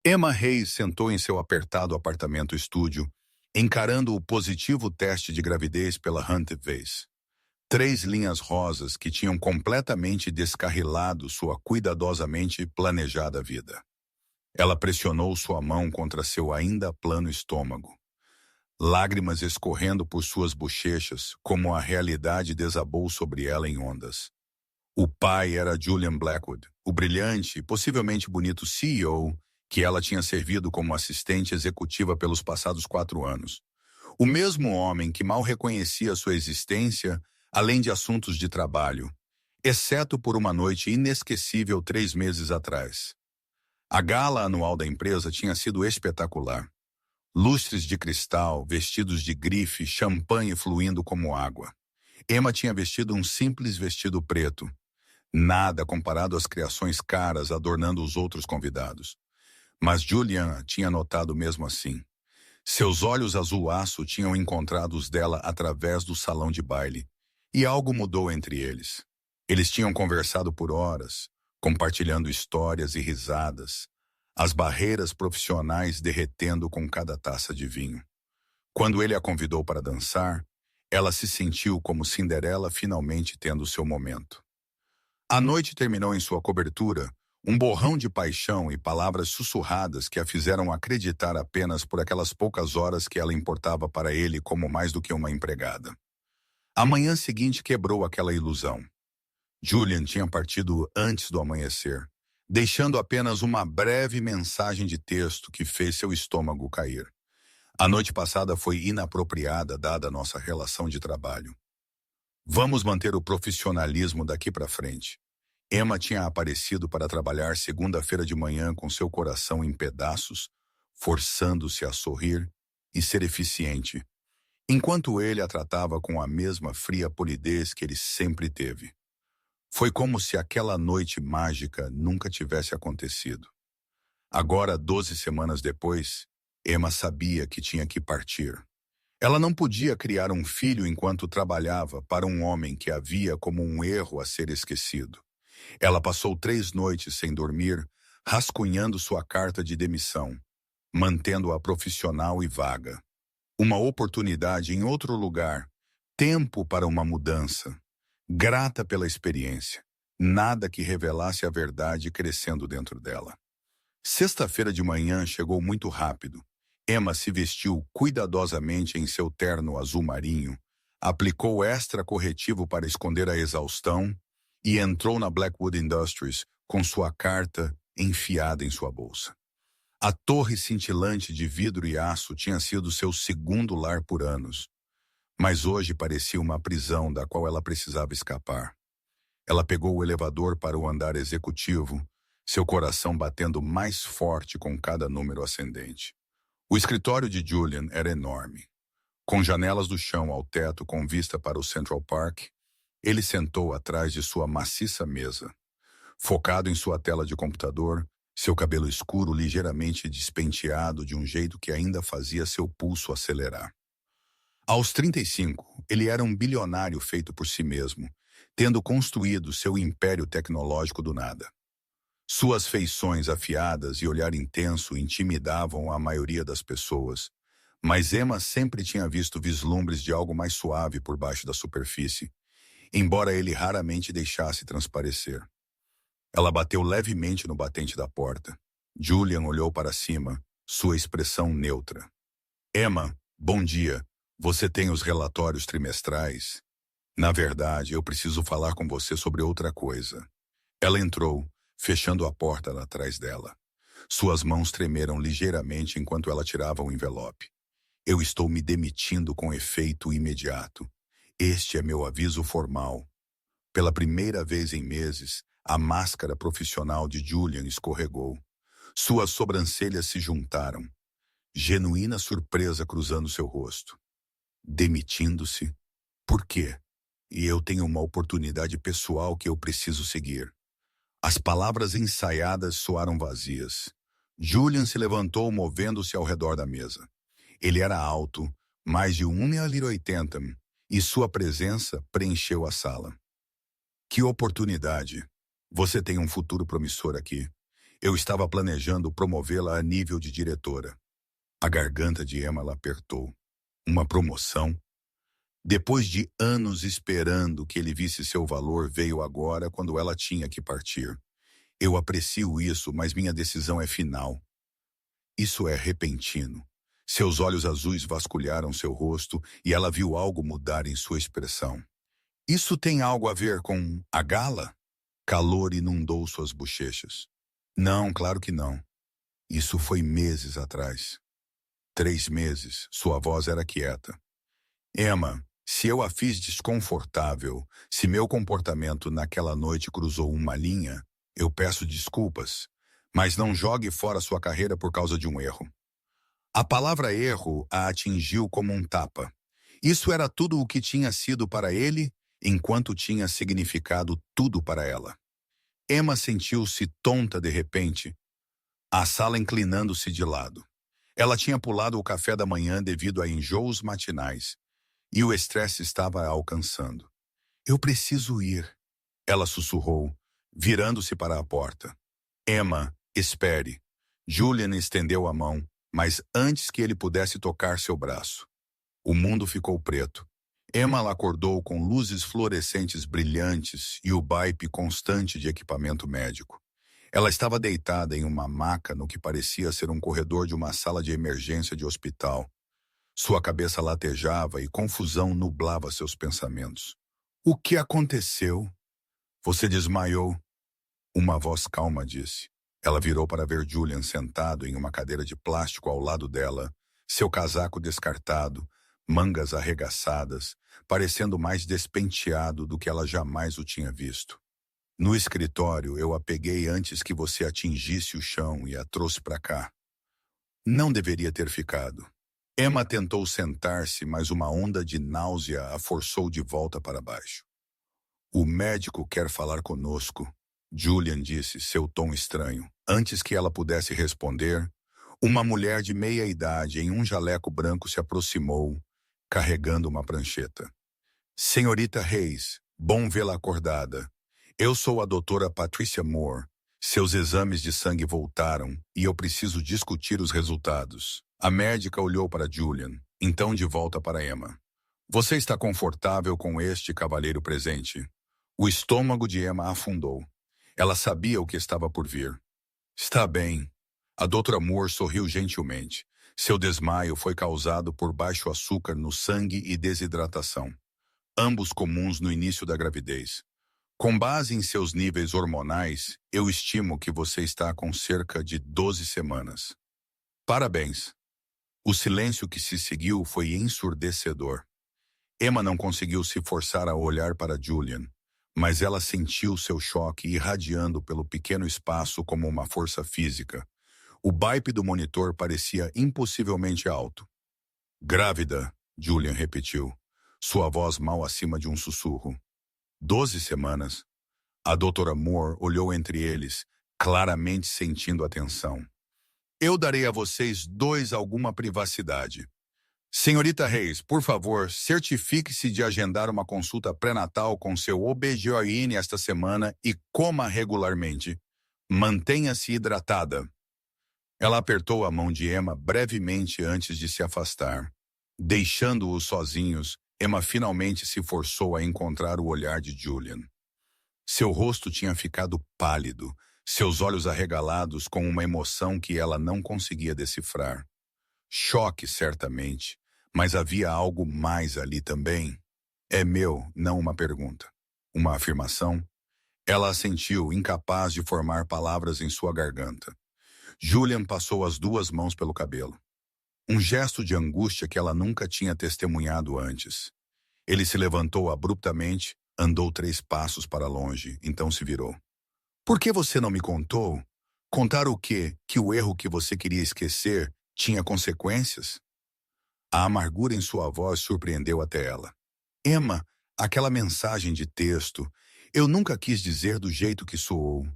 Emma Hayes sentou em seu apertado apartamento-estúdio, encarando o positivo teste de gravidez pela Hunted Vase. 3 linhas rosas que tinham completamente descarrilado sua cuidadosamente planejada vida. Ela pressionou sua mão contra seu ainda plano estômago. Lágrimas escorrendo por suas bochechas, como a realidade desabou sobre ela em ondas. O pai era Julian Blackwood, o brilhante e possivelmente bonito CEO que ela tinha servido como assistente executiva pelos passados 4 anos. O mesmo homem que mal reconhecia sua existência, além de assuntos de trabalho, exceto por uma noite inesquecível 3 meses atrás. A gala anual da empresa tinha sido espetacular. Lustres de cristal, vestidos de grife, champanhe fluindo como água. Emma tinha vestido um simples vestido preto. Nada comparado às criações caras adornando os outros convidados. Mas Julian tinha notado mesmo assim. Seus olhos azul-aço tinham encontrado os dela através do salão de baile. E algo mudou entre eles. Eles tinham conversado por horas, compartilhando histórias e risadas, as barreiras profissionais derretendo com cada taça de vinho. Quando ele a convidou para dançar, ela se sentiu como Cinderela finalmente tendo seu momento. A noite terminou em sua cobertura, um borrão de paixão e palavras sussurradas que a fizeram acreditar apenas por aquelas poucas horas que ela importava para ele como mais do que uma empregada. A manhã seguinte quebrou aquela ilusão. Julian tinha partido antes do amanhecer, deixando apenas uma breve mensagem de texto que fez seu estômago cair. A noite passada foi inapropriada dada a nossa relação de trabalho. Vamos manter o profissionalismo daqui para frente. Emma tinha aparecido para trabalhar segunda-feira de manhã com seu coração em pedaços, forçando-se a sorrir e ser eficiente, enquanto ele a tratava com a mesma fria polidez que ele sempre teve. Foi como se aquela noite mágica nunca tivesse acontecido. Agora, 12 semanas depois, Emma sabia que tinha que partir. Ela não podia criar um filho enquanto trabalhava para um homem que a via como um erro a ser esquecido. Ela passou 3 noites sem dormir, rascunhando sua carta de demissão, mantendo-a profissional e vaga. Uma oportunidade em outro lugar, tempo para uma mudança. Grata pela experiência, nada que revelasse a verdade crescendo dentro dela. Sexta-feira de manhã chegou muito rápido. Emma se vestiu cuidadosamente em seu terno azul marinho, aplicou extra corretivo para esconder a exaustão e entrou na Blackwood Industries com sua carta enfiada em sua bolsa. A torre cintilante de vidro e aço tinha sido seu segundo lar por anos, mas hoje parecia uma prisão da qual ela precisava escapar. Ela pegou o elevador para o andar executivo, seu coração batendo mais forte com cada número ascendente. O escritório de Julian era enorme. Com janelas do chão ao teto com vista para o Central Park, ele sentou atrás de sua maciça mesa. Focado em sua tela de computador, seu cabelo escuro ligeiramente despenteado de um jeito que ainda fazia seu pulso acelerar. Aos 35, ele era um bilionário feito por si mesmo, tendo construído seu império tecnológico do nada. Suas feições afiadas e olhar intenso intimidavam a maioria das pessoas, mas Emma sempre tinha visto vislumbres de algo mais suave por baixo da superfície, embora ele raramente deixasse transparecer. Ela bateu levemente no batente da porta. Julian olhou para cima, sua expressão neutra. Emma, bom dia. Você tem os relatórios trimestrais? Na verdade, eu preciso falar com você sobre outra coisa. Ela entrou, fechando a porta atrás dela. Suas mãos tremeram ligeiramente enquanto ela tirava o envelope. Eu estou me demitindo com efeito imediato. Este é meu aviso formal. Pela primeira vez em meses, a máscara profissional de Julian escorregou. Suas sobrancelhas se juntaram. Genuína surpresa cruzando seu rosto. Demitindo-se? Por quê? E eu tenho uma oportunidade pessoal que eu preciso seguir. As palavras ensaiadas soaram vazias. Julian se levantou, movendo-se ao redor da mesa. Ele era alto, mais de 1,80 m, e sua presença preencheu a sala. Que oportunidade! Você tem um futuro promissor aqui. Eu estava planejando promovê-la a nível de diretora. A garganta de Emma ela apertou. Uma promoção? Depois de anos esperando que ele visse seu valor, veio agora quando ela tinha que partir. Eu aprecio isso, mas minha decisão é final. Isso é repentino. Seus olhos azuis vasculharam seu rosto e ela viu algo mudar em sua expressão. Isso tem algo a ver com a gala? Calor inundou suas bochechas. Não, claro que não. Isso foi meses atrás. 3 meses, sua voz era quieta. Emma, se eu a fiz desconfortável, se meu comportamento naquela noite cruzou uma linha, eu peço desculpas, mas não jogue fora sua carreira por causa de um erro. A palavra erro a atingiu como um tapa. Isso era tudo o que tinha sido para ele, enquanto tinha significado tudo para ela. Emma sentiu-se tonta de repente, a sala inclinando-se de lado. Ela tinha pulado o café da manhã devido a enjoos matinais, e o estresse estava a alcançando. Eu preciso ir, ela sussurrou, virando-se para a porta. Emma, espere. Julian estendeu a mão, mas antes que ele pudesse tocar seu braço. O mundo ficou preto. Emma acordou com luzes fluorescentes brilhantes e o baipe constante de equipamento médico. Ela estava deitada em uma maca no que parecia ser um corredor de uma sala de emergência de hospital. Sua cabeça latejava e confusão nublava seus pensamentos. O que aconteceu? Você desmaiou. Uma voz calma disse. Ela virou para ver Julian sentado em uma cadeira de plástico ao lado dela, seu casaco descartado, mangas arregaçadas, parecendo mais despenteado do que ela jamais o tinha visto. No escritório, eu a peguei antes que você atingisse o chão e a trouxe para cá. Não deveria ter ficado. Emma tentou sentar-se, mas uma onda de náusea a forçou de volta para baixo. O médico quer falar conosco, Julian disse, seu tom estranho. Antes que ela pudesse responder, uma mulher de meia idade em um jaleco branco se aproximou, carregando uma prancheta. Senhorita Hayes, bom vê-la acordada. Eu sou a doutora Patricia Moore. Seus exames de sangue voltaram e eu preciso discutir os resultados. A médica olhou para Julian, então de volta para Emma. Você está confortável com este cavalheiro presente? O estômago de Emma afundou. Ela sabia o que estava por vir. Está bem. A doutora Moore sorriu gentilmente. Seu desmaio foi causado por baixo açúcar no sangue e desidratação, ambos comuns no início da gravidez. Com base em seus níveis hormonais, eu estimo que você está com cerca de 12 semanas. Parabéns. O silêncio que se seguiu foi ensurdecedor. Emma não conseguiu se forçar a olhar para Julian, mas ela sentiu seu choque irradiando pelo pequeno espaço como uma força física. O baipe do monitor parecia impossivelmente alto. Grávida, Julian repetiu, sua voz mal acima de um sussurro. 12 semanas. A doutora Moore olhou entre eles, claramente sentindo a tensão. Eu darei a vocês dois alguma privacidade. Senhorita Hayes, por favor, certifique-se de agendar uma consulta pré-natal com seu OB/GYN esta semana e coma regularmente. Mantenha-se hidratada. Ela apertou a mão de Emma brevemente antes de se afastar. Deixando-os sozinhos, Emma finalmente se forçou a encontrar o olhar de Julian. Seu rosto tinha ficado pálido, seus olhos arregalados com uma emoção que ela não conseguia decifrar. Choque, certamente, mas havia algo mais ali também. É meu, não uma pergunta. Uma afirmação? Ela assentiu, incapaz de formar palavras em sua garganta. Julian passou as duas mãos pelo cabelo. Um gesto de angústia que ela nunca tinha testemunhado antes. Ele se levantou abruptamente, andou 3 passos para longe, então se virou. Por que você não me contou? Contar o quê? Que o erro que você queria esquecer tinha consequências? A amargura em sua voz surpreendeu até ela. Emma, aquela mensagem de texto, eu nunca quis dizer do jeito que soou.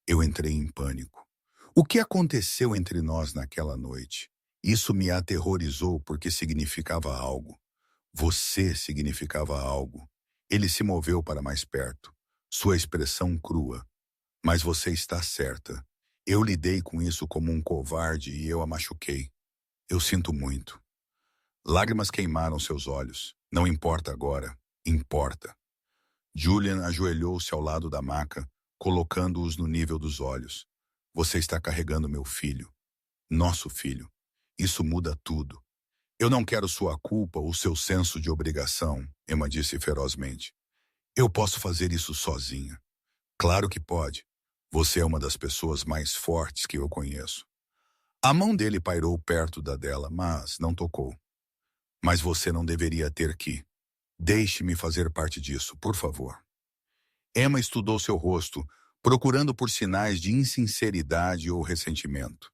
Eu entrei em pânico. O que aconteceu entre nós naquela noite? Isso me aterrorizou porque significava algo. Você significava algo. Ele se moveu para mais perto, sua expressão crua. Mas você está certa. Eu lidei com isso como um covarde e eu a machuquei. Eu sinto muito. Lágrimas queimaram seus olhos. Não importa agora. Importa. Julian ajoelhou-se ao lado da maca, colocando-os no nível dos olhos. Você está carregando meu filho. Nosso filho. Isso muda tudo. Eu não quero sua culpa ou seu senso de obrigação, Emma disse ferozmente. Eu posso fazer isso sozinha. Claro que pode. Você é uma das pessoas mais fortes que eu conheço. A mão dele pairou perto da dela, mas não tocou. Mas você não deveria ter que. Deixe-me fazer parte disso, por favor. Emma estudou seu rosto, procurando por sinais de insinceridade ou ressentimento.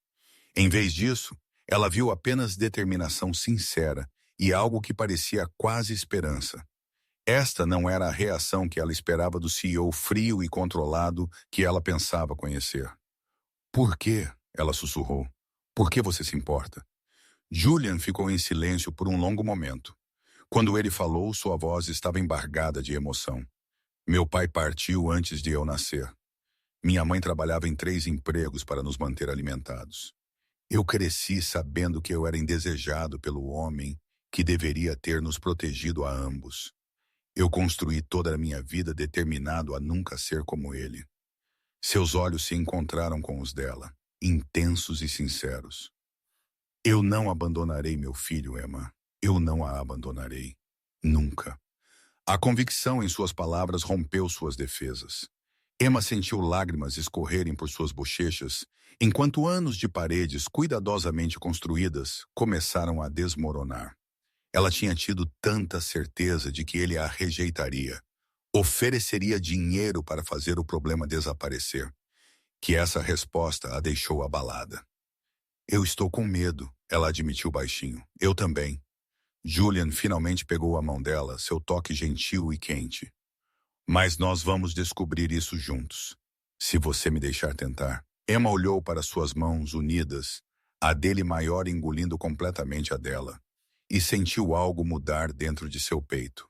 Em vez disso, ela viu apenas determinação sincera e algo que parecia quase esperança. Esta não era a reação que ela esperava do CEO frio e controlado que ela pensava conhecer. Por quê? Ela sussurrou. Por que você se importa? Julian ficou em silêncio por um longo momento. Quando ele falou, sua voz estava embargada de emoção. Meu pai partiu antes de eu nascer. Minha mãe trabalhava em 3 empregos para nos manter alimentados. Eu cresci sabendo que eu era indesejado pelo homem que deveria ter nos protegido a ambos. Eu construí toda a minha vida determinado a nunca ser como ele. Seus olhos se encontraram com os dela, intensos e sinceros. Eu não abandonarei meu filho, Emma. Eu não a abandonarei. Nunca. A convicção em suas palavras rompeu suas defesas. Emma sentiu lágrimas escorrerem por suas bochechas, enquanto anos de paredes cuidadosamente construídas começaram a desmoronar. Ela tinha tido tanta certeza de que ele a rejeitaria, ofereceria dinheiro para fazer o problema desaparecer, que essa resposta a deixou abalada. Eu estou com medo, ela admitiu baixinho. Eu também. Julian finalmente pegou a mão dela, seu toque gentil e quente. Mas nós vamos descobrir isso juntos. Se você me deixar tentar. Emma olhou para suas mãos unidas, a dele maior engolindo completamente a dela, e sentiu algo mudar dentro de seu peito.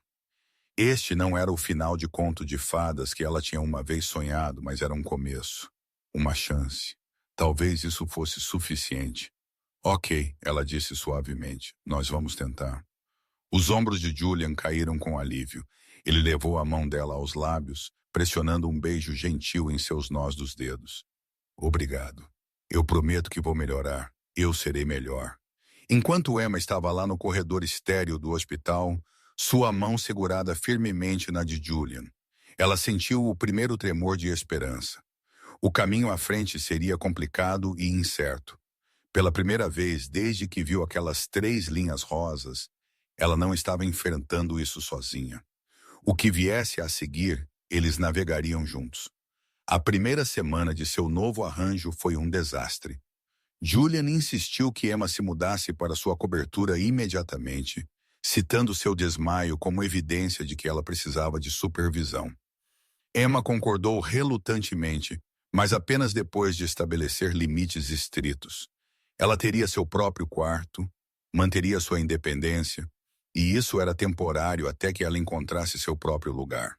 Este não era o final de conto de fadas que ela tinha uma vez sonhado, mas era um começo. Uma chance. Talvez isso fosse suficiente. Ok, ela disse suavemente. Nós vamos tentar. Os ombros de Julian caíram com alívio. Ele levou a mão dela aos lábios, pressionando um beijo gentil em seus nós dos dedos. Obrigado. Eu prometo que vou melhorar. Eu serei melhor. Enquanto Emma estava lá no corredor estéril do hospital, sua mão segurada firmemente na de Julian. Ela sentiu o primeiro tremor de esperança. O caminho à frente seria complicado e incerto. Pela primeira vez desde que viu aquelas 3 linhas rosas, ela não estava enfrentando isso sozinha. O que viesse a seguir, eles navegariam juntos. A primeira semana de seu novo arranjo foi um desastre. Julian insistiu que Emma se mudasse para sua cobertura imediatamente, citando seu desmaio como evidência de que ela precisava de supervisão. Emma concordou relutantemente, mas apenas depois de estabelecer limites estritos. Ela teria seu próprio quarto, manteria sua independência, e isso era temporário até que ela encontrasse seu próprio lugar.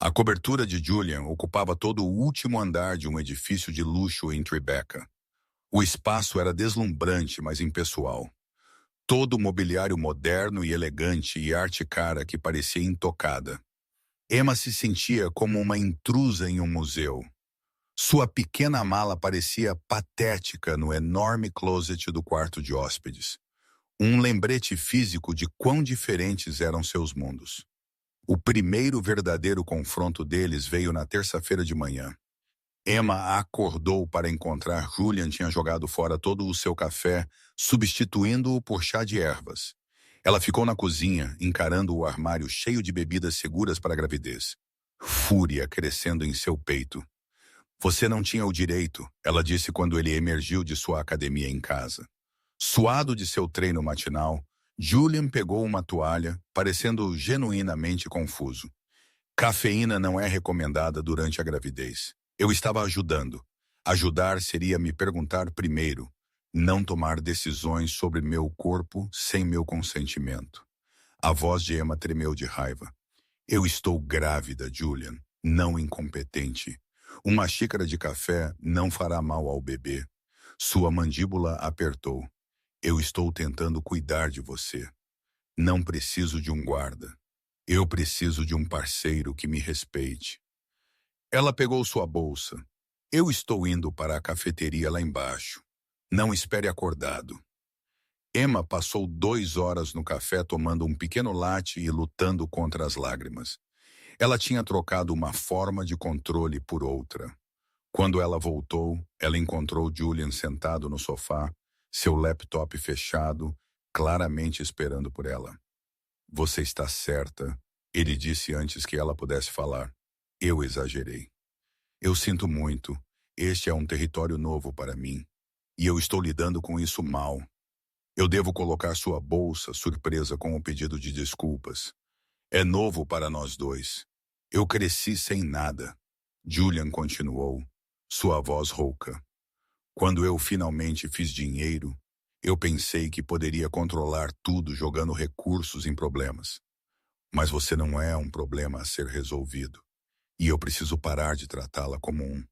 A cobertura de Julian ocupava todo o último andar de um edifício de luxo em Tribeca. O espaço era deslumbrante, mas impessoal. Todo o mobiliário moderno e elegante e arte cara que parecia intocada. Emma se sentia como uma intrusa em um museu. Sua pequena mala parecia patética no enorme closet do quarto de hóspedes. Um lembrete físico de quão diferentes eram seus mundos. O primeiro verdadeiro confronto deles veio na terça-feira de manhã. Emma acordou para encontrar Julian tinha jogado fora todo o seu café, substituindo-o por chá de ervas. Ela ficou na cozinha, encarando o armário cheio de bebidas seguras para a gravidez. Fúria crescendo em seu peito. Você não tinha o direito, ela disse quando ele emergiu de sua academia em casa. Suado de seu treino matinal, Julian pegou uma toalha, parecendo genuinamente confuso. Cafeína não é recomendada durante a gravidez. Eu estava ajudando. Ajudar seria me perguntar primeiro, não tomar decisões sobre meu corpo sem meu consentimento. A voz de Emma tremeu de raiva. Eu estou grávida, Julian, não incompetente. Uma xícara de café não fará mal ao bebê. Sua mandíbula apertou. Eu estou tentando cuidar de você. Não preciso de um guarda. Eu preciso de um parceiro que me respeite. Ela pegou sua bolsa. Eu estou indo para a cafeteria lá embaixo. Não espere acordado. Emma passou 2 horas no café tomando um pequeno latte e lutando contra as lágrimas. Ela tinha trocado uma forma de controle por outra. Quando ela voltou, ela encontrou Julian sentado no sofá, seu laptop fechado, claramente esperando por ela. Você está certa, ele disse antes que ela pudesse falar. Eu exagerei. Eu sinto muito. Este é um território novo para mim. E eu estou lidando com isso mal. Eu devo colocar sua bolsa, surpresa com o pedido de desculpas. É novo para nós dois. Eu cresci sem nada. Julian continuou, sua voz rouca. Quando eu finalmente fiz dinheiro, eu pensei que poderia controlar tudo jogando recursos em problemas. Mas você não é um problema a ser resolvido. E eu preciso parar de tratá-la como um.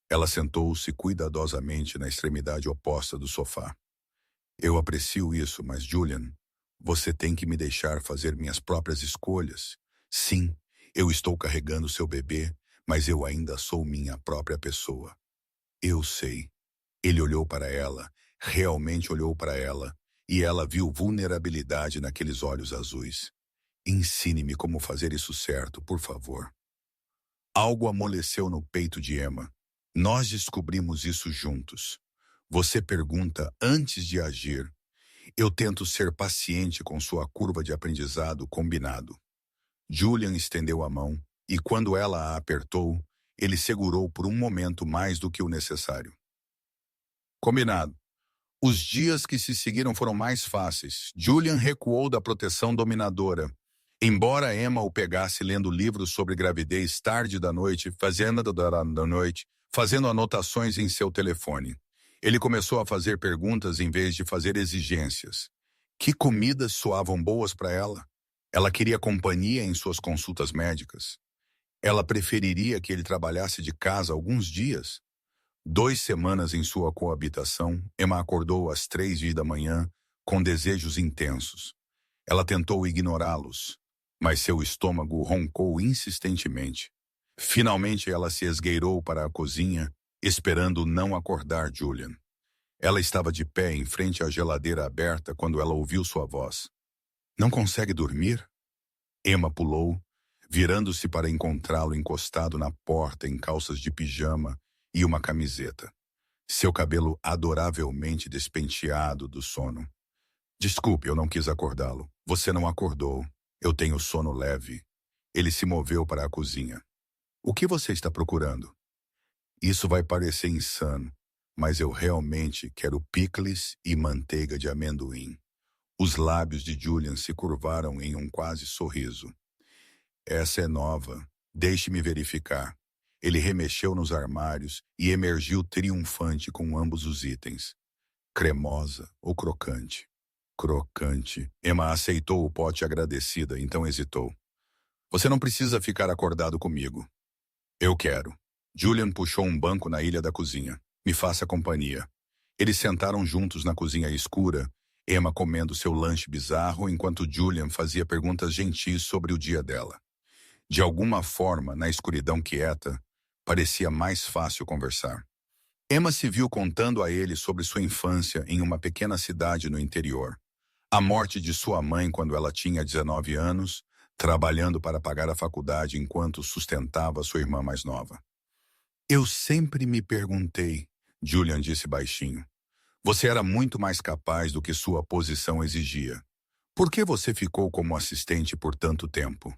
Ela sentou-se cuidadosamente na extremidade oposta do sofá. Eu aprecio isso, mas Julian, você tem que me deixar fazer minhas próprias escolhas. Sim, eu estou carregando seu bebê, mas eu ainda sou minha própria pessoa. Eu sei. Ele olhou para ela, realmente olhou para ela, e ela viu vulnerabilidade naqueles olhos azuis. Ensine-me como fazer isso certo, por favor. Algo amoleceu no peito de Emma. Nós descobrimos isso juntos. Você pergunta antes de agir. Eu tento ser paciente com sua curva de aprendizado combinado. Julian estendeu a mão, e quando ela a apertou, ele segurou por um momento mais do que o necessário. Combinado. Os dias que se seguiram foram mais fáceis. Julian recuou da proteção dominadora. Embora Emma o pegasse lendo livros sobre gravidez tarde da noite, fazendo anotações em seu telefone. Ele começou a fazer perguntas em vez de fazer exigências. Que comidas soavam boas para ela? Ela queria companhia em suas consultas médicas. Ela preferiria que ele trabalhasse de casa alguns dias. 2 semanas em sua coabitação, Emma acordou às 3 da manhã com desejos intensos. Ela tentou ignorá-los, mas seu estômago roncou insistentemente. Finalmente ela se esgueirou para a cozinha, esperando não acordar Julian. Ela estava de pé em frente à geladeira aberta quando ela ouviu sua voz. Não consegue dormir? Emma pulou, virando-se para encontrá-lo encostado na porta em calças de pijama e uma camiseta. Seu cabelo adoravelmente despenteado do sono. Desculpe, eu não quis acordá-lo. Você não acordou. Eu tenho sono leve. Ele se moveu para a cozinha. O que você está procurando? Isso vai parecer insano, mas eu realmente quero picles e manteiga de amendoim. Os lábios de Julian se curvaram em um quase sorriso. Essa é nova. Deixe-me verificar. Ele remexeu nos armários e emergiu triunfante com ambos os itens. Cremosa ou crocante? Crocante. Emma aceitou o pote agradecida, então hesitou. Você não precisa ficar acordado comigo. Eu quero. Julian puxou um banco na ilha da cozinha. Me faça companhia. Eles sentaram juntos na cozinha escura, Emma comendo seu lanche bizarro enquanto Julian fazia perguntas gentis sobre o dia dela. De alguma forma, na escuridão quieta, parecia mais fácil conversar. Emma se viu contando a ele sobre sua infância em uma pequena cidade no interior. A morte de sua mãe quando ela tinha 19 anos, trabalhando para pagar a faculdade enquanto sustentava sua irmã mais nova. Eu sempre me perguntei, Julian disse baixinho. Você era muito mais capaz do que sua posição exigia. Por que você ficou como assistente por tanto tempo?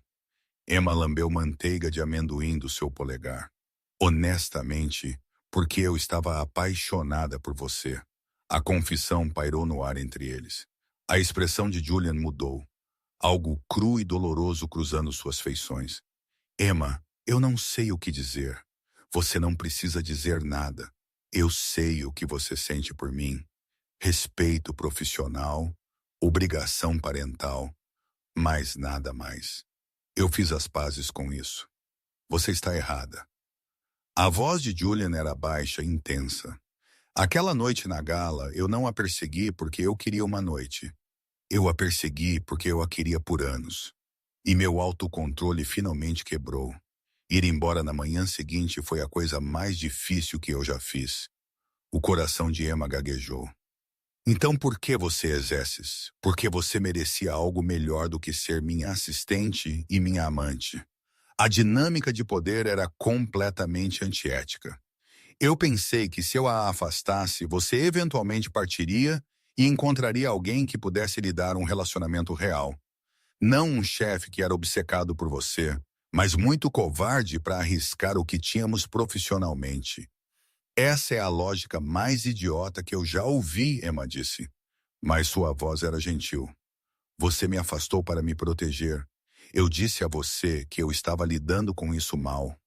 Emma lambeu manteiga de amendoim do seu polegar. Honestamente, porque eu estava apaixonada por você. A confissão pairou no ar entre eles. A expressão de Julian mudou. Algo cru e doloroso cruzando suas feições. Emma, eu não sei o que dizer. Você não precisa dizer nada. Eu sei o que você sente por mim. Respeito profissional, obrigação parental, mas nada mais. Eu fiz as pazes com isso. Você está errada. A voz de Julian era baixa e intensa. Aquela noite na gala, eu não a persegui porque eu queria uma noite. Eu a persegui porque eu a queria por anos. E meu autocontrole finalmente quebrou. Ir embora na manhã seguinte foi a coisa mais difícil que eu já fiz. O coração de Emma gaguejou. Então por que você exerces? Porque você merecia algo melhor do que ser minha assistente e minha amante. A dinâmica de poder era completamente antiética. Eu pensei que se eu a afastasse, você eventualmente partiria e encontraria alguém que pudesse lhe dar um relacionamento real. Não um chefe que era obcecado por você, mas muito covarde para arriscar o que tínhamos profissionalmente. Essa é a lógica mais idiota que eu já ouvi, Emma disse. Mas sua voz era gentil. Você me afastou para me proteger. Eu disse a você que eu estava lidando com isso mal.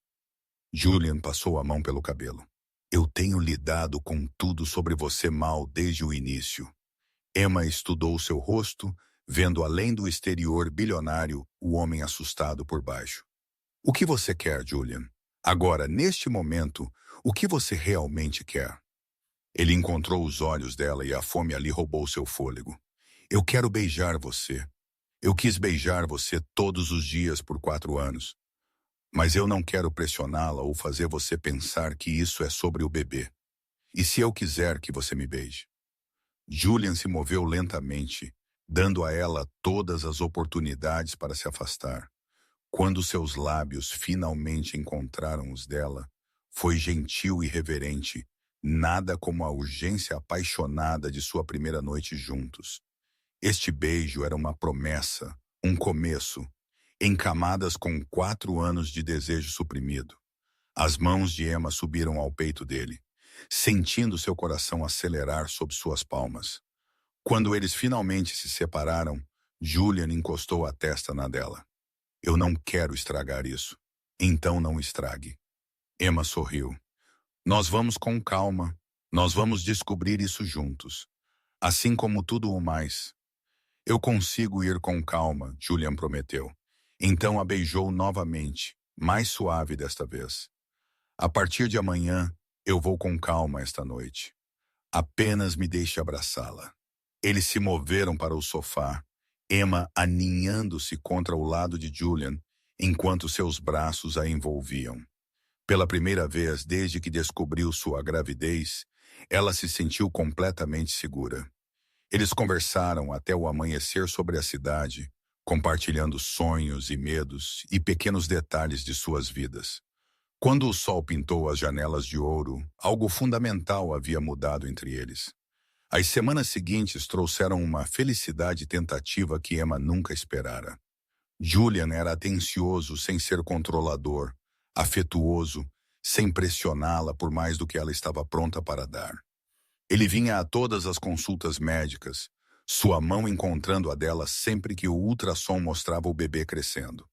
Julian passou a mão pelo cabelo. Eu tenho lidado com tudo sobre você mal desde o início. Emma estudou seu rosto, vendo além do exterior bilionário o homem assustado por baixo. O que você quer, Julian? Agora, neste momento, o que você realmente quer? Ele encontrou os olhos dela e a fome ali roubou seu fôlego. Eu quero beijar você. Eu quis beijar você todos os dias por 4 anos. Mas eu não quero pressioná-la ou fazer você pensar que isso é sobre o bebê. E se eu quiser que você me beije? Julian se moveu lentamente, dando a ela todas as oportunidades para se afastar. Quando seus lábios finalmente encontraram os dela, foi gentil e reverente, nada como a urgência apaixonada de sua primeira noite juntos. Este beijo era uma promessa, um começo, em camadas com 4 anos de desejo suprimido. As mãos de Emma subiram ao peito dele, sentindo seu coração acelerar sob suas palmas. Quando eles finalmente se separaram, Julian encostou a testa na dela. Eu não quero estragar isso. Então não estrague. Emma sorriu. Nós vamos com calma. Nós vamos descobrir isso juntos. Assim como tudo o mais. Eu consigo ir com calma, Julian prometeu. Então a beijou novamente, mais suave desta vez. A partir de amanhã, eu vou com calma esta noite. Apenas me deixe abraçá-la. Eles se moveram para o sofá, Emma aninhando-se contra o lado de Julian, enquanto seus braços a envolviam. Pela primeira vez desde que descobriu sua gravidez, ela se sentiu completamente segura. Eles conversaram até o amanhecer sobre a cidade, compartilhando sonhos e medos e pequenos detalhes de suas vidas. Quando o sol pintou as janelas de ouro, algo fundamental havia mudado entre eles. As semanas seguintes trouxeram uma felicidade tentativa que Emma nunca esperara. Julian era atencioso sem ser controlador, afetuoso, sem pressioná-la por mais do que ela estava pronta para dar. Ele vinha a todas as consultas médicas, sua mão encontrando a dela sempre que o ultrassom mostrava o bebê crescendo.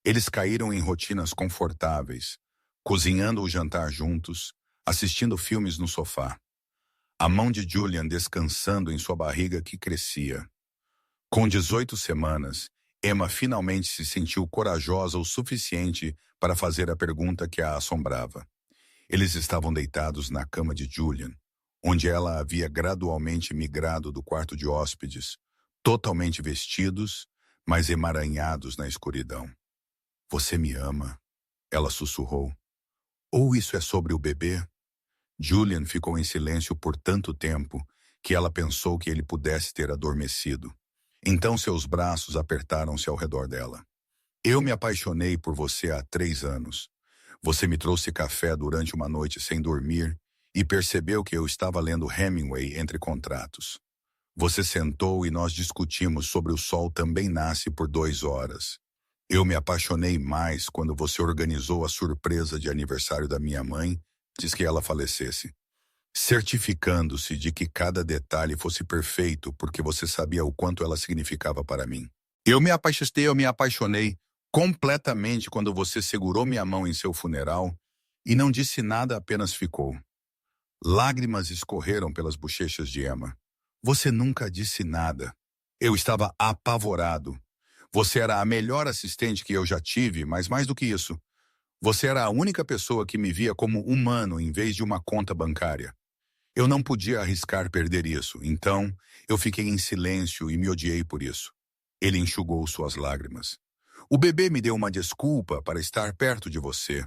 Eles caíram em rotinas confortáveis, cozinhando o jantar juntos, assistindo filmes no sofá. A mão de Julian descansando em sua barriga que crescia. Com 18 semanas, Emma finalmente se sentiu corajosa o suficiente para fazer a pergunta que a assombrava. Eles estavam deitados na cama de Julian, onde ela havia gradualmente migrado do quarto de hóspedes, totalmente vestidos, mas emaranhados na escuridão. Você me ama? Ela sussurrou. Ou isso é sobre o bebê? Julian ficou em silêncio por tanto tempo que ela pensou que ele pudesse ter adormecido. Então seus braços apertaram-se ao redor dela. Eu me apaixonei por você há 3 anos. Você me trouxe café durante uma noite sem dormir e percebeu que eu estava lendo Hemingway entre contratos. Você sentou e nós discutimos sobre o sol também nasce por 2 horas. Eu me apaixonei mais quando você organizou a surpresa de aniversário da minha mãe antes que ela falecesse, certificando-se de que cada detalhe fosse perfeito porque você sabia o quanto ela significava para mim. Eu me apaixonei completamente quando você segurou minha mão em seu funeral e não disse nada, apenas ficou. Lágrimas escorreram pelas bochechas de Emma. Você nunca disse nada. Eu estava apavorado. Você era a melhor assistente que eu já tive, mas mais do que isso, Você era a única pessoa que me via como humano em vez de uma conta bancária. Eu não podia arriscar perder isso, então eu fiquei em silêncio e me odiei por isso. Ele enxugou suas lágrimas. O bebê me deu uma desculpa para estar perto de você.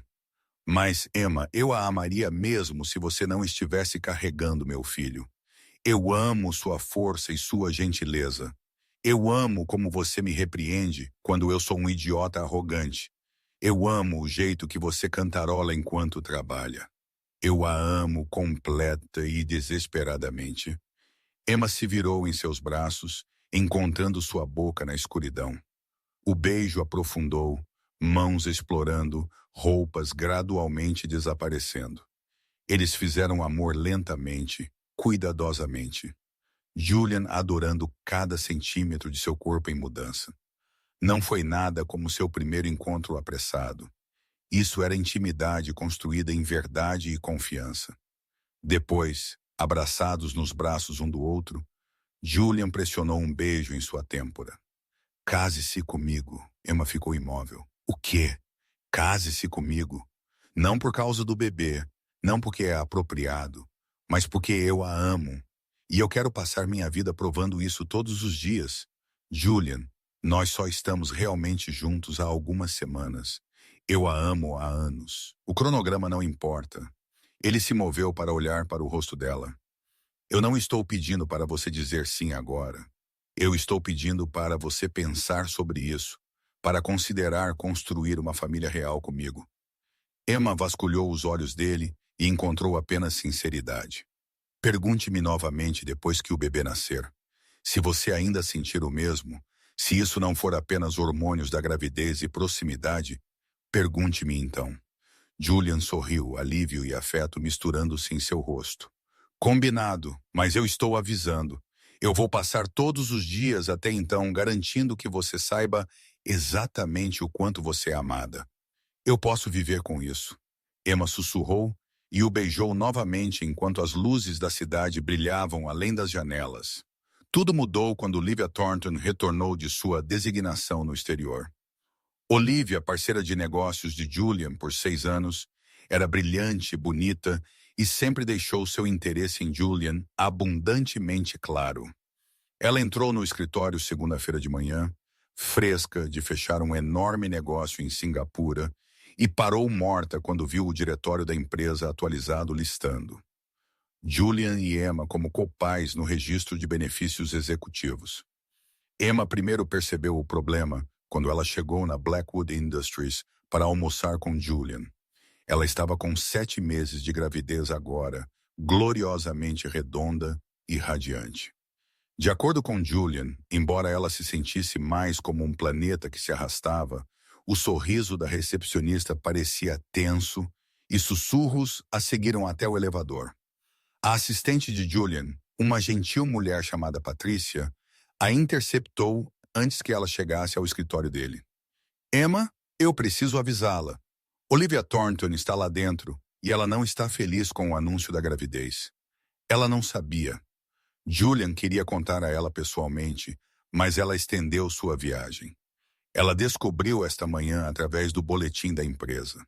Mas, Emma, eu a amaria mesmo se você não estivesse carregando meu filho. Eu amo sua força e sua gentileza. Eu amo como você me repreende quando eu sou um idiota arrogante. Eu amo o jeito que você cantarola enquanto trabalha. Eu a amo completa e desesperadamente. Emma se virou em seus braços, encontrando sua boca na escuridão. O beijo aprofundou, mãos explorando, roupas gradualmente desaparecendo. Eles fizeram amor lentamente, cuidadosamente. Julian adorando cada centímetro de seu corpo em mudança. Não foi nada como seu primeiro encontro apressado. Isso era intimidade construída em verdade e confiança. Depois, abraçados nos braços um do outro, Julian pressionou um beijo em sua têmpora. Case-se comigo. Emma ficou imóvel. O quê? Case-se comigo. Não por causa do bebê, não porque é apropriado, mas porque eu a amo. E eu quero passar minha vida provando isso todos os dias. Julian, nós só estamos realmente juntos há algumas semanas. Eu a amo há anos. O cronograma não importa. Ele se moveu para olhar para o rosto dela. Eu não estou pedindo para você dizer sim agora. Eu estou pedindo para você pensar sobre isso, para considerar construir uma família real comigo. Emma vasculhou os olhos dele e encontrou apenas sinceridade. Pergunte-me novamente depois que o bebê nascer. Se você ainda sentir o mesmo, se isso não for apenas hormônios da gravidez e proximidade, pergunte-me então. Julian sorriu, alívio e afeto misturando-se em seu rosto. Combinado, mas eu estou avisando. Eu vou passar todos os dias até então garantindo que você saiba exatamente o quanto você é amada. Eu posso viver com isso. Emma sussurrou e o beijou novamente enquanto as luzes da cidade brilhavam além das janelas. Tudo mudou quando Olivia Thornton retornou de sua designação no exterior. Olivia, parceira de negócios de Julian por 6 anos, era brilhante, bonita e sempre deixou seu interesse em Julian abundantemente claro. Ela entrou no escritório segunda-feira de manhã, fresca de fechar um enorme negócio em Singapura, e parou morta quando viu o diretório da empresa atualizado listando Julian e Emma como copais no registro de benefícios executivos. Emma primeiro percebeu o problema quando ela chegou na Blackwood Industries para almoçar com Julian. Ela estava com 7 meses de gravidez agora, gloriosamente redonda e radiante. De acordo com Julian, embora ela se sentisse mais como um planeta que se arrastava, o sorriso da recepcionista parecia tenso e sussurros a seguiram até o elevador. A assistente de Julian, uma gentil mulher chamada Patrícia, a interceptou antes que ela chegasse ao escritório dele. Emma, eu preciso avisá-la. Olivia Thornton está lá dentro e ela não está feliz com o anúncio da gravidez. Ela não sabia. Julian queria contar a ela pessoalmente, mas ela estendeu sua viagem. Ela descobriu esta manhã através do boletim da empresa.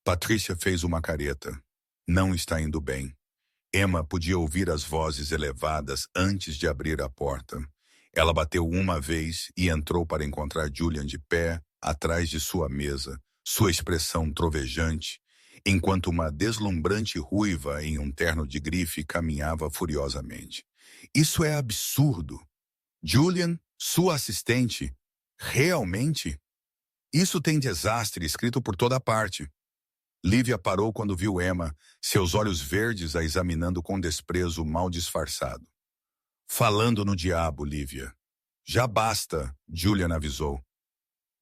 Patrícia fez uma careta. Não está indo bem. Emma podia ouvir as vozes elevadas antes de abrir a porta. Ela bateu uma vez e entrou para encontrar Julian de pé, atrás de sua mesa, sua expressão trovejante, enquanto uma deslumbrante ruiva em um terno de grife caminhava furiosamente. Isso é absurdo. Julian, sua assistente, realmente? Isso tem desastre escrito por toda parte. Lívia parou quando viu Emma, seus olhos verdes a examinando com desprezo mal disfarçado. Falando no diabo, Lívia. Já basta, Julian avisou.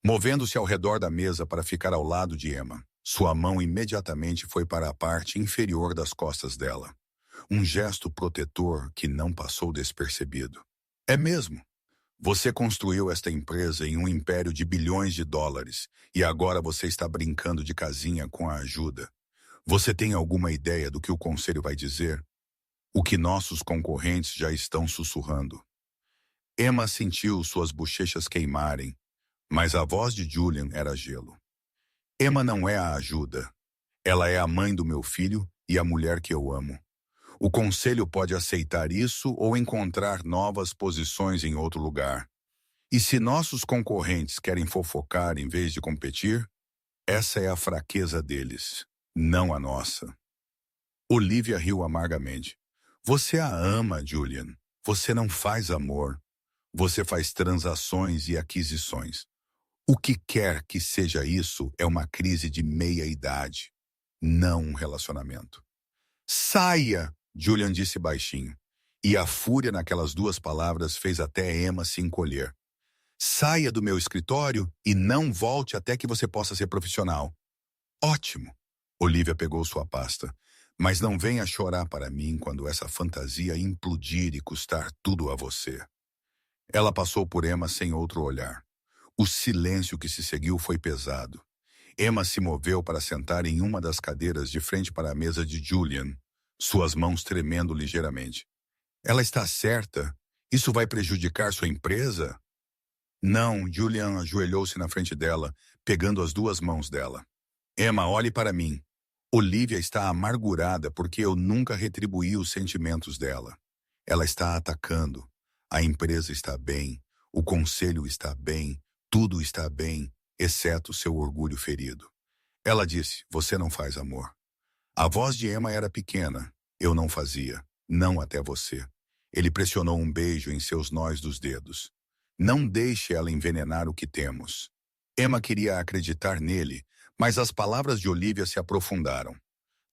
Movendo-se ao redor da mesa para ficar ao lado de Emma, sua mão imediatamente foi para a parte inferior das costas dela. Um gesto protetor que não passou despercebido. É mesmo. Você construiu esta empresa em um império de bilhões de dólares e agora você está brincando de casinha com a ajuda. Você tem alguma ideia do que o conselho vai dizer? O que nossos concorrentes já estão sussurrando. Emma sentiu suas bochechas queimarem, mas a voz de Julian era gelo. Emma não é a ajuda. Ela é a mãe do meu filho e a mulher que eu amo. O conselho pode aceitar isso ou encontrar novas posições em outro lugar. E se nossos concorrentes querem fofocar em vez de competir, essa é a fraqueza deles, não a nossa. Olivia riu amargamente. Você a ama, Julian. Você não faz amor. Você faz transações e aquisições. O que quer que seja isso é uma crise de meia-idade, não um relacionamento. Saia! Julian disse baixinho. E a fúria naquelas duas palavras fez até Emma se encolher. Saia do meu escritório e não volte até que você possa ser profissional. Ótimo! Olivia pegou sua pasta. Mas não venha chorar para mim quando essa fantasia implodir e custar tudo a você. Ela passou por Emma sem outro olhar. O silêncio que se seguiu foi pesado. Emma se moveu para sentar em uma das cadeiras de frente para a mesa de Julian, suas mãos tremendo ligeiramente. Ela está certa? Isso vai prejudicar sua empresa? Não, Julian ajoelhou-se na frente dela, pegando as duas mãos dela. Emma, olhe para mim. Olivia está amargurada porque eu nunca retribuí os sentimentos dela. Ela está atacando. A empresa está bem, o conselho está bem, tudo está bem, exceto seu orgulho ferido. Ela disse, você não faz amor. A voz de Emma era pequena. Eu não fazia, não até você. Ele pressionou um beijo em seus nós dos dedos. Não deixe ela envenenar o que temos. Emma queria acreditar nele, mas as palavras de Olivia se aprofundaram.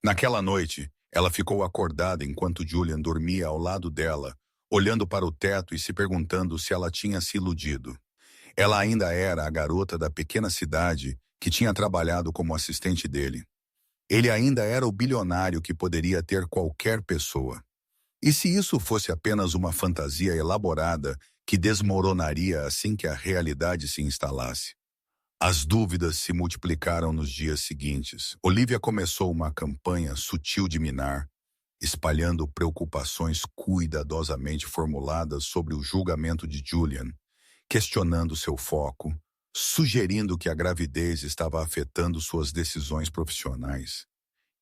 Naquela noite, ela ficou acordada enquanto Julian dormia ao lado dela, olhando para o teto e se perguntando se ela tinha se iludido. Ela ainda era a garota da pequena cidade que tinha trabalhado como assistente dele. Ele ainda era o bilionário que poderia ter qualquer pessoa. E se isso fosse apenas uma fantasia elaborada que desmoronaria assim que a realidade se instalasse? As dúvidas se multiplicaram nos dias seguintes. Olivia começou uma campanha sutil de minar, espalhando preocupações cuidadosamente formuladas sobre o julgamento de Julian, questionando seu foco, sugerindo que a gravidez estava afetando suas decisões profissionais.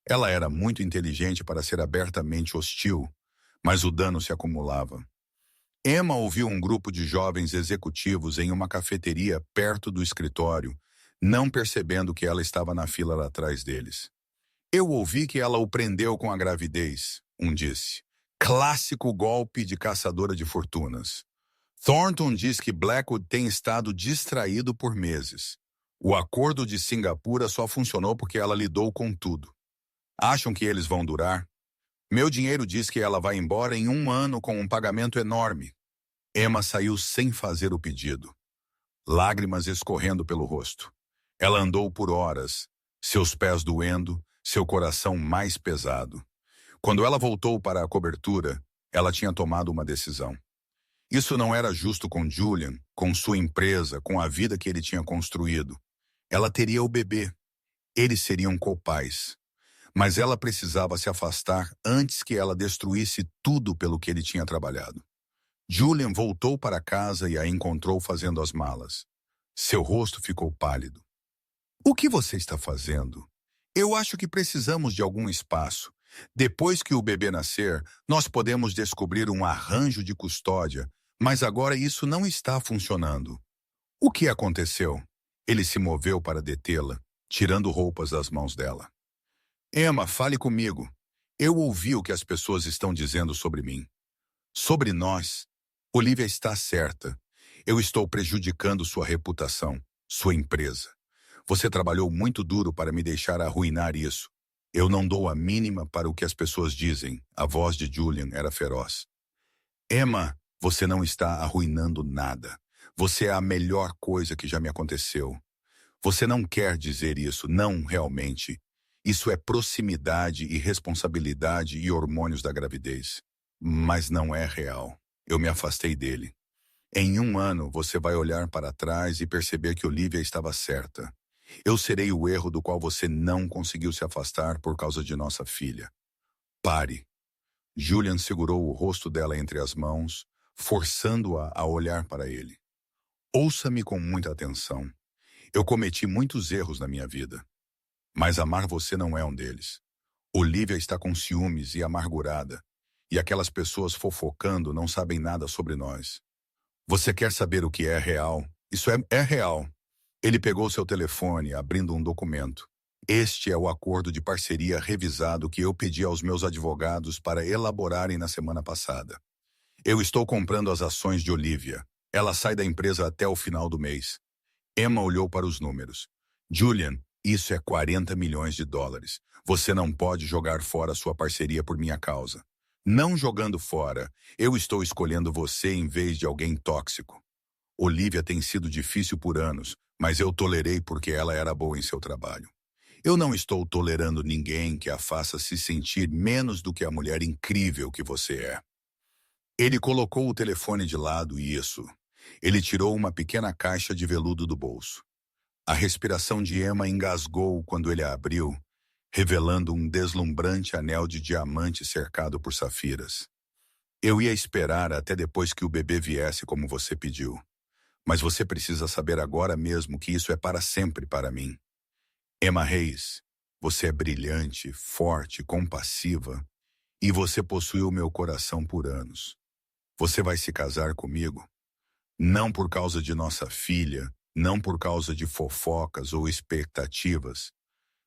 Ela era muito inteligente para ser abertamente hostil, mas o dano se acumulava. Emma ouviu um grupo de jovens executivos em uma cafeteria perto do escritório, não percebendo que ela estava na fila atrás deles. Eu ouvi que ela o prendeu com a gravidez, um disse. Clássico golpe de caçadora de fortunas. Thornton diz que Blackwood tem estado distraído por meses. O acordo de Singapura só funcionou porque ela lidou com tudo. Acham que eles vão durar? Meu dinheiro diz que ela vai embora em 1 ano com um pagamento enorme. Emma saiu sem fazer o pedido, lágrimas escorrendo pelo rosto. Ela andou por horas, seus pés doendo, seu coração mais pesado. Quando ela voltou para a cobertura, ela tinha tomado uma decisão. Isso não era justo com Julian, com sua empresa, com a vida que ele tinha construído. Ela teria o bebê. Eles seriam copais. Mas ela precisava se afastar antes que ela destruísse tudo pelo que ele tinha trabalhado. Julian voltou para casa e a encontrou fazendo as malas. Seu rosto ficou pálido. O que você está fazendo? Eu acho que precisamos de algum espaço. Depois que o bebê nascer, nós podemos descobrir um arranjo de custódia, mas agora isso não está funcionando. O que aconteceu? Ele se moveu para detê-la, tirando roupas das mãos dela. Emma, fale comigo. Eu ouvi o que as pessoas estão dizendo sobre mim. Sobre nós. Olivia está certa. Eu estou prejudicando sua reputação, sua empresa. Você trabalhou muito duro para me deixar arruinar isso. Eu não dou a mínima para o que as pessoas dizem. A voz de Julian era feroz. Emma, você não está arruinando nada. Você é a melhor coisa que já me aconteceu. Você não quer dizer isso, não realmente. Isso é proximidade e responsabilidade e hormônios da gravidez. Mas não é real. Eu me afastei dele. Em 1 ano, você vai olhar para trás e perceber que Olivia estava certa. Eu serei o erro do qual você não conseguiu se afastar por causa de nossa filha. Pare. Julian segurou o rosto dela entre as mãos, forçando-a a olhar para ele. Ouça-me com muita atenção. Eu cometi muitos erros na minha vida. Mas amar você não é um deles. Olivia está com ciúmes e amargurada, e aquelas pessoas fofocando não sabem nada sobre nós. Você quer saber o que é real? Isso é real. Ele pegou seu telefone, abrindo um documento. Este é o acordo de parceria revisado que eu pedi aos meus advogados para elaborarem na semana passada. Eu estou comprando as ações de Olivia. Ela sai da empresa até o final do mês. Emma olhou para os números. Julian, isso é 40 milhões de dólares. Você não pode jogar fora sua parceria por minha causa. Não jogando fora, eu estou escolhendo você em vez de alguém tóxico. Olivia tem sido difícil por anos, mas eu tolerei porque ela era boa em seu trabalho. Eu não estou tolerando ninguém que a faça se sentir menos do que a mulher incrível que você é. Ele colocou o telefone de lado e isso. Ele tirou uma pequena caixa de veludo do bolso. A respiração de Emma engasgou quando ele a abriu, revelando um deslumbrante anel de diamante cercado por safiras. Eu ia esperar até depois que o bebê viesse como você pediu. Mas você precisa saber agora mesmo que isso é para sempre para mim. Emma Reis, você é brilhante, forte, compassiva, e você possuiu meu coração por anos. Você vai se casar comigo? Não por causa de nossa filha, não por causa de fofocas ou expectativas,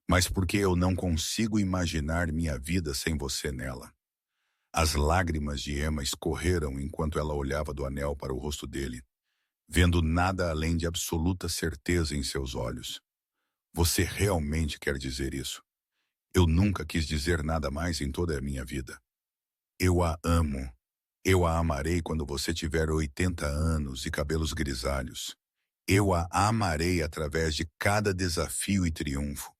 mas porque eu não consigo imaginar minha vida sem você nela. As lágrimas de Emma escorreram enquanto ela olhava do anel para o rosto dele, vendo nada além de absoluta certeza em seus olhos. Você realmente quer dizer isso? Eu nunca quis dizer nada mais em toda a minha vida. Eu a amo. Eu a amarei quando você tiver 80 anos e cabelos grisalhos. Eu a amarei através de cada desafio e triunfo.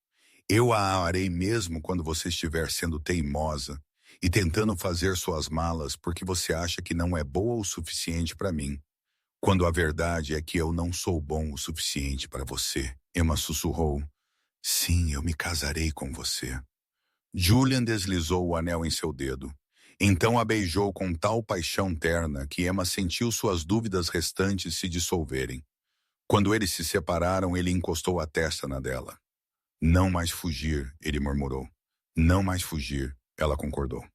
Eu a amarei mesmo quando você estiver sendo teimosa e tentando fazer suas malas porque você acha que não é boa o suficiente para mim. Quando a verdade é que eu não sou bom o suficiente para você. Emma sussurrou. Sim, eu me casarei com você. Julian deslizou o anel em seu dedo. Então a beijou com tal paixão terna que Emma sentiu suas dúvidas restantes se dissolverem. Quando eles se separaram, ele encostou a testa na dela. Não mais fugir, ele murmurou. Não mais fugir, ela concordou.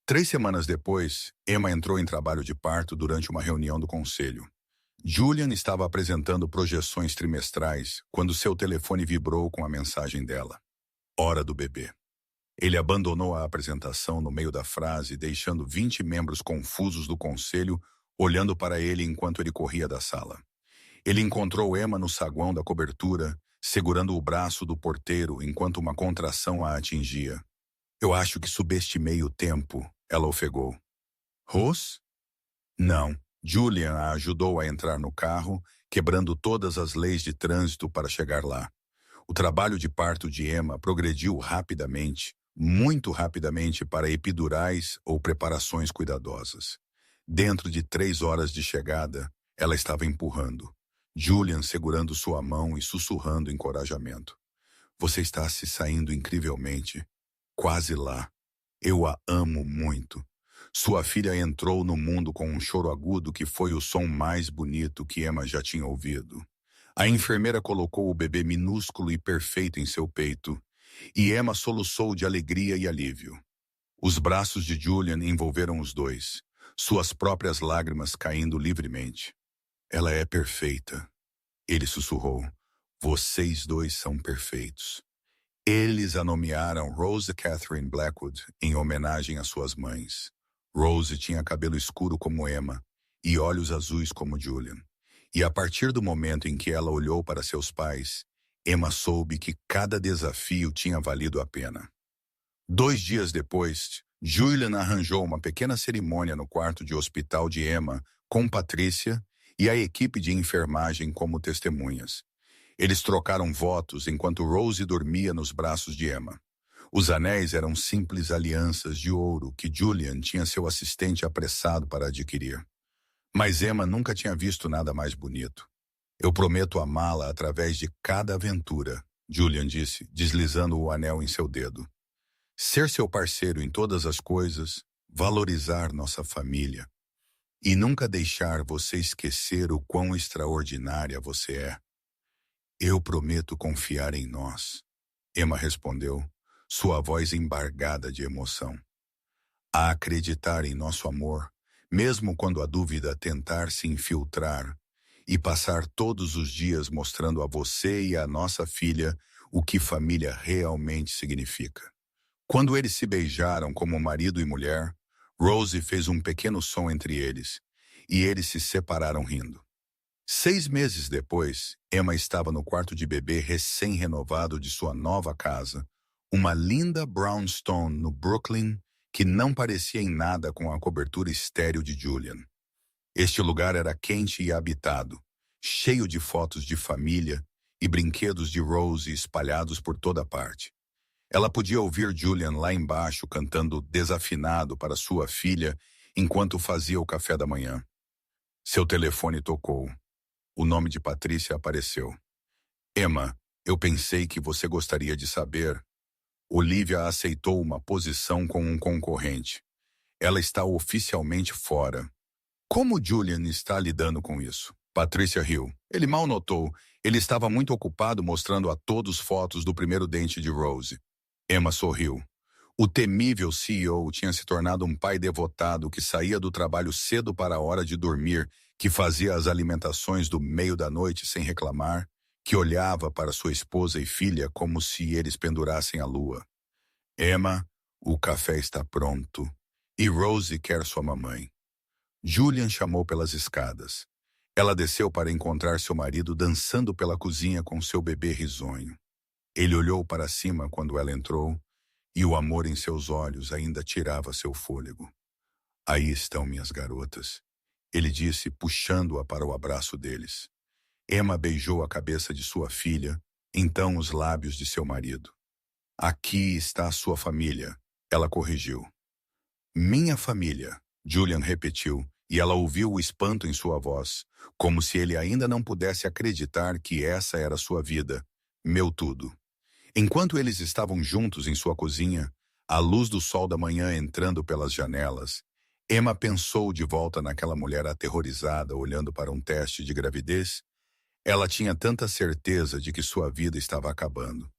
3 semanas depois, Emma entrou em trabalho de parto durante uma reunião do conselho. Julian estava apresentando projeções trimestrais quando seu telefone vibrou com a mensagem dela. Hora do bebê. Ele abandonou a apresentação no meio da frase, deixando 20 membros confusos do conselho olhando para ele enquanto ele corria da sala. Ele encontrou Emma no saguão da cobertura, segurando o braço do porteiro enquanto uma contração a atingia. Eu acho que subestimei o tempo, ela ofegou. Rose? Não. Julian a ajudou a entrar no carro, quebrando todas as leis de trânsito para chegar lá. O trabalho de parto de Emma progrediu rapidamente, muito rapidamente para epidurais ou preparações cuidadosas. Dentro de 3 horas de chegada, ela estava empurrando. Julian segurando sua mão e sussurrando encorajamento. Você está se saindo incrivelmente. Quase lá. Eu a amo muito. Sua filha entrou no mundo com um choro agudo que foi o som mais bonito que Emma já tinha ouvido. A enfermeira colocou o bebê minúsculo e perfeito em seu peito, e Emma soluçou de alegria e alívio. Os braços de Julian envolveram os dois, suas próprias lágrimas caindo livremente. Ela é perfeita. Ele sussurrou. Vocês dois são perfeitos. Eles a nomearam Rose Catherine Blackwood em homenagem às suas mães. Rose tinha cabelo escuro como Emma e olhos azuis como Julian. E a partir do momento em que ela olhou para seus pais, Emma soube que cada desafio tinha valido a pena. 2 dias depois, Julian arranjou uma pequena cerimônia no quarto de hospital de Emma com Patrícia e a equipe de enfermagem como testemunhas. Eles trocaram votos enquanto Rose dormia nos braços de Emma. Os anéis eram simples alianças de ouro que Julian tinha seu assistente apressado para adquirir. Mas Emma nunca tinha visto nada mais bonito. Eu prometo amá-la através de cada aventura, Julian disse, deslizando o anel em seu dedo. Ser seu parceiro em todas as coisas, valorizar nossa família e nunca deixar você esquecer o quão extraordinária você é. Eu prometo confiar em nós. Emma respondeu, sua voz embargada de emoção. A acreditar em nosso amor, mesmo quando a dúvida tentar se infiltrar, e passar todos os dias mostrando a você e a nossa filha o que família realmente significa. Quando eles se beijaram como marido e mulher, Rosie fez um pequeno som entre eles, e eles se separaram rindo. 6 meses depois, Emma estava no quarto de bebê recém-renovado de sua nova casa, uma linda brownstone no Brooklyn que não parecia em nada com a cobertura estéril de Julian. Este lugar era quente e habitado, cheio de fotos de família e brinquedos de Rosie espalhados por toda parte. Ela podia ouvir Julian lá embaixo cantando desafinado para sua filha enquanto fazia o café da manhã. Seu telefone tocou. O nome de Patrícia apareceu. Emma, eu pensei que você gostaria de saber. Olivia aceitou uma posição com um concorrente. Ela está oficialmente fora. Como Julian está lidando com isso? Patrícia riu. Ele mal notou. Ele estava muito ocupado mostrando a todos fotos do primeiro dente de Rose. Emma sorriu. O temível CEO tinha se tornado um pai devotado que saía do trabalho cedo para a hora de dormir, que fazia as alimentações do meio da noite sem reclamar, que olhava para sua esposa e filha como se eles pendurassem a lua. Emma, o café está pronto. E Rose quer sua mamãe. Julian chamou pelas escadas. Ela desceu para encontrar seu marido dançando pela cozinha com seu bebê risonho. Ele olhou para cima quando ela entrou, e o amor em seus olhos ainda tirava seu fôlego. Aí estão minhas garotas, ele disse, puxando-a para o abraço deles. Emma beijou a cabeça de sua filha, então os lábios de seu marido. Aqui está a sua família, ela corrigiu. Minha família, Julian repetiu, e ela ouviu o espanto em sua voz, como se ele ainda não pudesse acreditar que essa era sua vida, meu tudo. Enquanto eles estavam juntos em sua cozinha, a luz do sol da manhã entrando pelas janelas, Emma pensou de volta naquela mulher aterrorizada olhando para um teste de gravidez. Ela tinha tanta certeza de que sua vida estava acabando.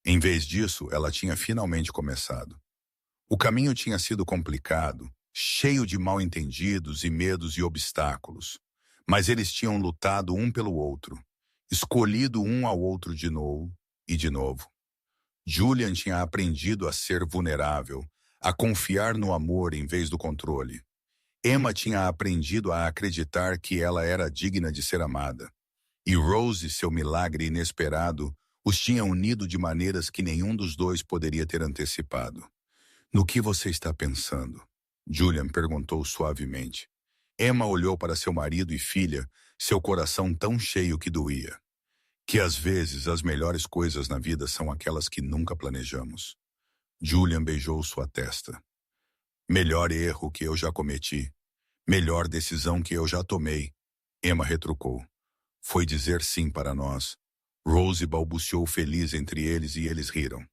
Em vez disso, ela tinha finalmente começado. O caminho tinha sido complicado, cheio de mal-entendidos e medos e obstáculos, mas eles tinham lutado um pelo outro, escolhido um ao outro de novo e de novo. Julian tinha aprendido a ser vulnerável, a confiar no amor em vez do controle. Emma tinha aprendido a acreditar que ela era digna de ser amada. E Rose, seu milagre inesperado, os tinha unido de maneiras que nenhum dos dois poderia ter antecipado. No que você está pensando? Julian perguntou suavemente. Emma olhou para seu marido e filha, seu coração tão cheio que doía. Que às vezes as melhores coisas na vida são aquelas que nunca planejamos. Julian beijou sua testa. Melhor erro que eu já cometi. Melhor decisão que eu já tomei. Emma retrucou. Foi dizer sim para nós. Rose balbuciou feliz entre eles e eles riram.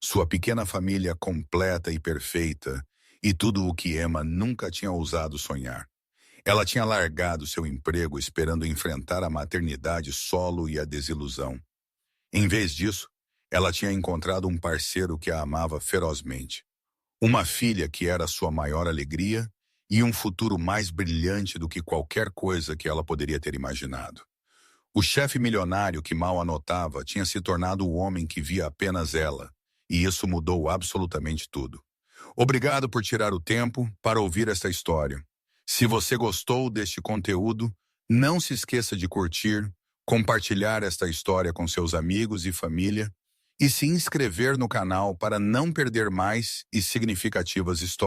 Sua pequena família completa e perfeita, e tudo o que Emma nunca tinha ousado sonhar. Ela tinha largado seu emprego esperando enfrentar a maternidade solo e a desilusão. Em vez disso, ela tinha encontrado um parceiro que a amava ferozmente. Uma filha que era sua maior alegria e um futuro mais brilhante do que qualquer coisa que ela poderia ter imaginado. O chefe milionário que mal anotava tinha se tornado o homem que via apenas ela, e isso mudou absolutamente tudo. Obrigado por tirar o tempo para ouvir esta história. Se você gostou deste conteúdo, não se esqueça de curtir, compartilhar esta história com seus amigos e família e se inscrever no canal para não perder mais e significativas histórias.